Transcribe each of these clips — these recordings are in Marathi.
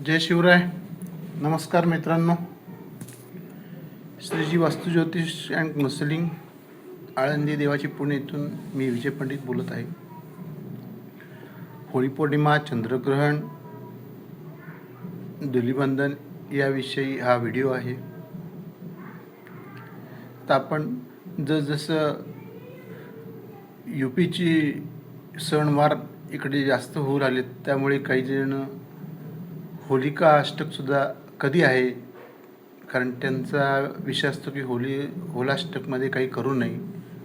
जय शिवराय. नमस्कार मित्रांनो. श्रीजी वास्तू ज्योतिष अँड काउन्सिलिंग आळंदी देवाची पुणे इथून मी विजय पंडित बोलत आहे. होळी पौर्णिमा, चंद्रग्रहण, धुलीवंदन याविषयी हा व्हिडिओ आहे. तर आपण जसं यूपीची सणवार इकडे जास्त होऊ राहिले, त्यामुळे काही जण होलिका अष्टकसुद्धा कधी आहे, कारण त्यांचा विषय असतो की होलाष्टकमध्ये काही करू नये,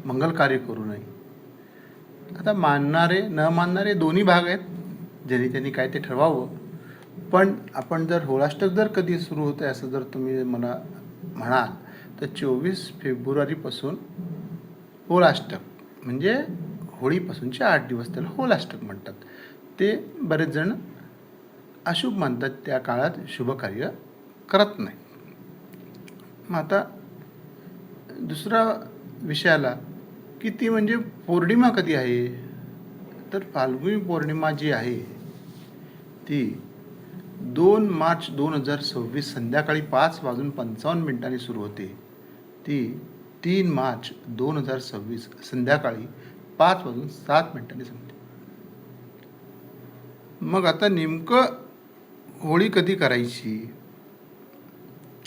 मंगल कार्य करू नये. आता मानणारे न मानणारे दोन्ही भाग आहेत, ज्यांनी त्यांनी काय ते ठरवावं. पण आपण जर होलाष्टक जर कधी सुरू होतं असं जर तुम्ही मला म्हणाल तर 24 फेब्रुवारीपासून होलाष्टक, म्हणजे होळीपासूनचे 8 दिवस त्याला होलाष्टक म्हणतात. ते बरेच जण अशुभ मानतात, त्या काळात शुभ कार्य करत नाही. मग आता दुसरा विषय आला की ती म्हणजे पौर्णिमा कधी आहे. तर फाल्गुनी पौर्णिमा जी आहे ती 2 मार्च 2026 संध्याकाळी 5:55 सुरू होते. ती 3 मार्च 2026 संध्याकाळी 5:07 संपते. मग आता नेमकं होळी कधी करायची.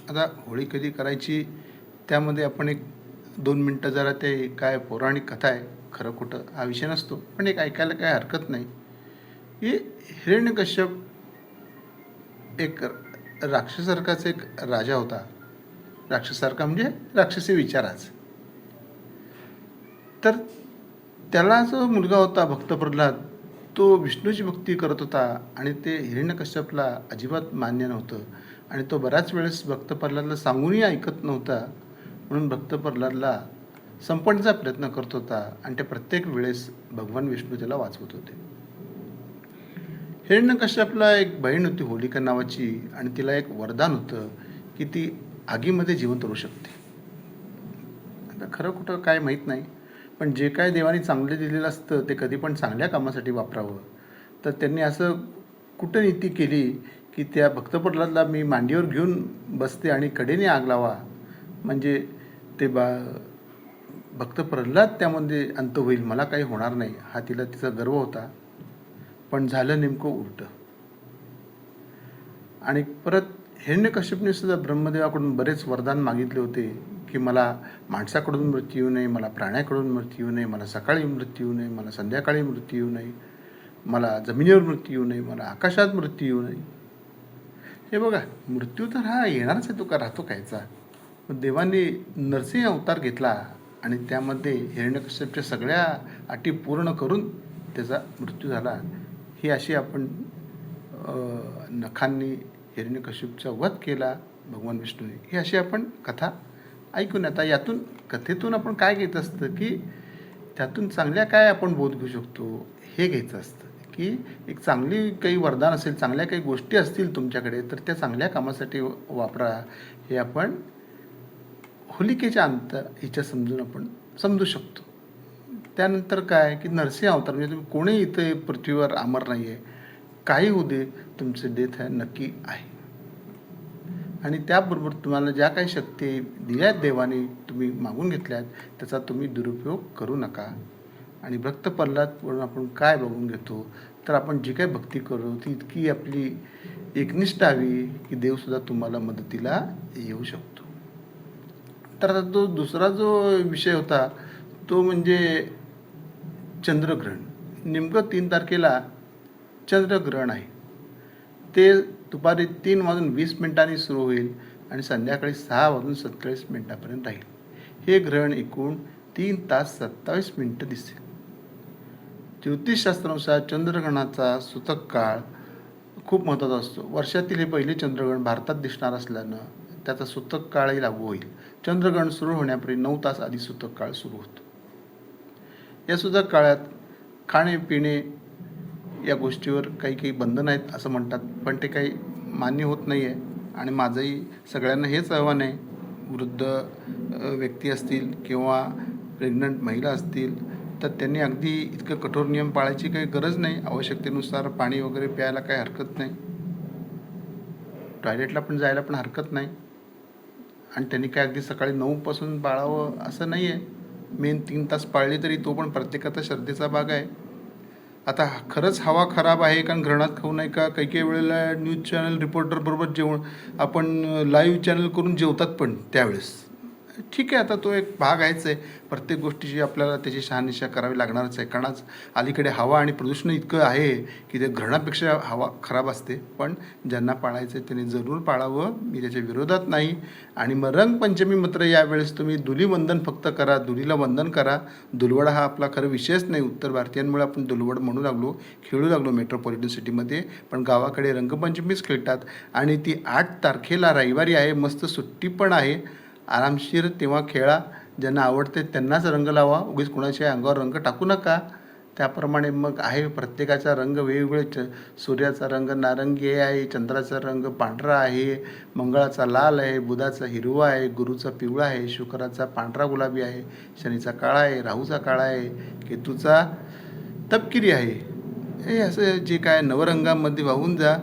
आता होळी कधी करायची त्यामध्ये आपण 1-2 मिनटं जरा ते काय पौराणिक कथा आहे, खरं खोटं हा विषय नसतो, पण एक ऐकायला काय हरकत नाही. की हिरण्यकश्यप एक राक्षसारखाच एक राजा होता. राक्षसारखा म्हणजे राक्षसी विचाराच. तर त्याला जो मुलगा होता भक्त प्रल्हाद, तो विष्णूची भक्ती करत होता आणि ते हिरण्यकश्यपला अजिबात मान्य नव्हतं. आणि तो बऱ्याच वेळेस भक्त प्रल्हादला सांगूनही ऐकत नव्हता. म्हणून भक्त प्रल्हादला संपवण्याचा प्रयत्न करत होता आणि ते प्रत्येक वेळेस भगवान विष्णू त्याला वाचवत होते. हिरण्यकश्यपला एक बहीण होती होलिका नावाची, आणि तिला एक वरदान होतं की ती आगीमध्ये जिवंत राहू शकते. आता खरं कुठं काय माहीत नाही, पण जे काय देवाने चांगले दिलेलं असतं ते कधी पण चांगल्या कामासाठी वापरावं. तर त्यांनी असं कूटनीती केली की त्या भक्त प्रल्हादला मी मांडीवर घेऊन बसते आणि कडेने आग लावा, म्हणजे ते भक्त प्रल्हाद त्यामध्ये अंत होईल, मला काही होणार नाही, हा तिचा गर्व होता. पण झालं नेमकं उलटं. आणि परत हिरण्यकश्यपने सुद्धा ब्रह्मदेवाकडून बरेच वरदान मागितले होते की मला माणसाकडून मृत्यू येऊ नये, मला प्राण्याकडून मृत्यू येऊ नये, मला सकाळी मृत्यू येऊ नये, मला संध्याकाळी मृत्यू येऊ नये, मला जमिनीवर मृत्यू येऊ नये, मला आकाशात मृत्यू येऊ नये. हे बघा, मृत्यू तर हा येणारच आहे, तो का राहतो कायचा. मग देवाने नरसिंह अवतार घेतला आणि त्यामध्ये हिरण्यकश्यपच्या सगळ्या अटी पूर्ण करून त्याचा मृत्यू झाला. ही अशी आपण नखांनी हिरण्यकश्यपचा वध केला भगवान विष्णूने, ही अशी आपण कथा ऐकून. आता यातून कथेतून आपण काय घेत असतं की त्यातून चांगल्या काय आपण बोध घेऊ शकतो हे घ्यायचं असतं. की एक चांगली काही वरदान असेल, चांगल्या काही गोष्टी असतील तुमच्याकडे, तर त्या चांगल्या कामासाठी वापरा. हे आपण होलिकेच्या अंत हिच्या समजून आपण समजू शकतो. त्यानंतर काय की नरसिंह अवतार, म्हणजे तुम्ही कोणी इथे पृथ्वीवर अमर नाही आहे, काही होऊ दे, तुमचे डेथ आहे नक्की आहे. आणि त्याबरोबर तुम्हाला ज्या काही शक्ती दिल्यात देवाने, तुम्ही मागून घेतल्यात, त्याचा तुम्ही दुरुपयोग करू नका. आणि भक्त प्रल्हादवरून आपण काय बघून घेतो, तर आपण जी काही भक्ती करू ती इतकी आपली एकनिष्ठ हवी की देवसुद्धा तुम्हाला मदतीला येऊ शकतो. तर आता तो दुसरा जो विषय होता तो म्हणजे चंद्रग्रहण. नेमकं 3 तारखेला चंद्रग्रहण आहे. ते दुपारी 3:20 सुरू होईल आणि संध्याकाळी 6:47 राहील. हे ग्रहण एकूण 3 तास 27 मिनिटं दिसेल. ज्योतिषशास्त्रानुसार चंद्रग्रहणाचा सूतक काळ खूप महत्त्वाचा असतो. वर्षातील हे पहिले चंद्रग्रहण भारतात दिसणार असल्यानं त्याचा सूतक काळही लागू होईल. चंद्रग्रहण सुरू होण्यापूर्वी 9 तास आधी सूतक काळ सुरू होतो. या सूतक काळात खाणे-पिणे या गोष्टीवर काही बंधन आहेत असं म्हणतात, पण ते काही मान्य होत नाही आहे. आणि माझंही सगळ्यांना हेच आव्हान आहे, वृद्ध व्यक्ती असतील किंवा प्रेग्नंट महिला असतील, तर त्यांनी अगदी इतकं कठोर नियम पाळायची काही गरज नाही. आवश्यकतेनुसार पाणी वगैरे प्यायला काही हरकत नाही. टॉयलेटला पण जायला पण हरकत नाही. आणि त्यांनी काय अगदी सकाळी 9 पाळावं असं नाही आहे. मेन 3 तास पाळले तरी तो पण प्रत्येकाचा श्रद्धेचा भाग आहे. आता खरंच हवा खराब आहे कारण घरात खाऊ नाही का, काही काही वेळेला न्यूज चॅनल रिपोर्टरबरोबर जेवण आपण लाईव्ह चॅनल करून जेवतात पण त्यावेळेस. ठीक आहे, आता तो एक भाग आहेच आहे. प्रत्येक गोष्टीची आपल्याला त्याची शहानिशा करावी लागणारच आहे. कारण आज अलीकडे हवा आणि प्रदूषण इतकं आहे की ते घरणापेक्षा हवा खराब असते. पण ज्यांना पाळायचं आहे त्यांनी जरूर पाळावं, मी त्याच्या विरोधात नाही. आणि मग रंगपंचमी मात्र यावेळेस तुम्ही धुलीवंदन फक्त करा, धुलीला वंदन करा. धुलवड हा आपला खरं विषयच नाही. उत्तर भारतीयांमुळे आपण धुलवड म्हणू लागलो, खेळू लागलो मेट्रोपॉलिटन सिटीमध्ये. पण गावाकडे रंगपंचमीच खेळतात. आणि ती 8 तारखेला रविवारी आहे, मस्त सुट्टी पण आहे. आरामशीर तेव्हा खेळा. ज्यांना आवडते त्यांनाच रंग लावा, उगीच कुणाच्या अंगावर रंग टाकू नका. त्याप्रमाणे मग आहे प्रत्येकाचा रंग वेगवेगळे. सूर्याचा रंग नारंगी आहे, चंद्राचा रंग पांढरा आहे, मंगळाचा लाल आहे, बुधाचा हिरवा आहे, गुरुचा पिवळा आहे, शुक्राचा पांढरा गुलाबी आहे, शनीचा काळा आहे, राहूचा काळा आहे, केतूचा तपकिरी आहे. हे असं जे काय नवरंगामध्ये वाहून जा.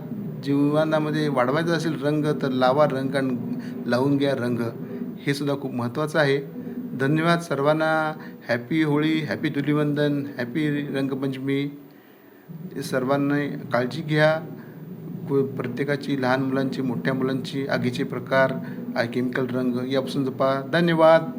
जीवनामध्ये वाढवायचा असेल रंग तर लावा रंग आणि लावून घ्या रंग. हे सुद्धा खूप महत्त्वाचं आहे. धन्यवाद सर्वांना. Happy Holi, happy Dhulivandan, happy Rangpanchami. सर्वांनी काळजी घ्या. प्रत्येकाची, लहान मुलांची, मोठ्या मुलांची, आगीचे प्रकार, केमिकल रंग यापासून जपा. धन्यवाद.